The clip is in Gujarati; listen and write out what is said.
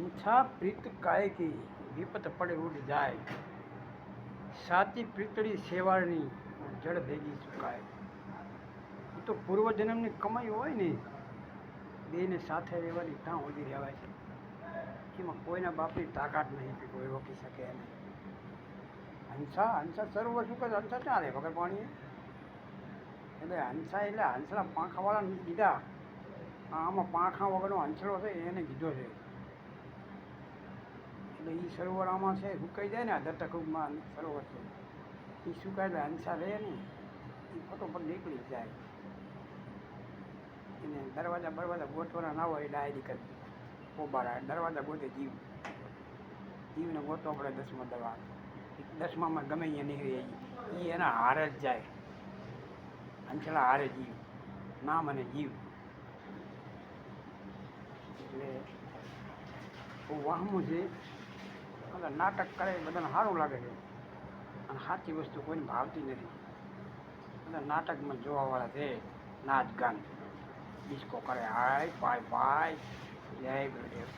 અંછા પ્રીત કાયકી વિપત પડે ઉડી જાય, સાચી પ્રીતળી સેવાળની જળ ભેગી સુકાય. એ તો પૂર્વજન્મની કમાઈ હોય ને, બેને સાથે રહેવાની ત્યાં સુધી રહેવાય છે. એમાં કોઈના બાપની તાકાત નહીં કે કોઈ રોકી શકે એને. હંસા સરોવર શું કરે? હંસા ક્યાં રહે વગર પાણીએ? એટલે હંસલા પાંખાવાળાને કીધા, આમાં પાંખા વગરનો હંસલો છે એને કીધો છે. એટલે એ સરોવર આમાં છે, સુકાઈ જાય ને આ દત્તકુંભમાં સરોવર છે, એ સુકાય એટલે હંસા રહે ને એ ફટોફટ નીકળી જાય. એને દરવાજા ગોઠવાના ના હોય ડાયરી કરી પોબારા દરવાજા ગોતે જીવને ગોતવો પડે. 10મા દવા 10મામાં ગમે અહીંયા નીકળી એ એના હારે જ જાય. હંસલા હારે જીવ નામ અને જીવ. એટલે બહુ વાહમું છે. બધા નાટક કરે બધાને સારું લાગે છે, અને સાચી વસ્તુ કોઈને ભાવતી નથી. બધા નાટકમાં જોવાવાળા છે, નાચ ગાન ડિસ્કો કરે. હાય પાય જય ગુરુદેવ.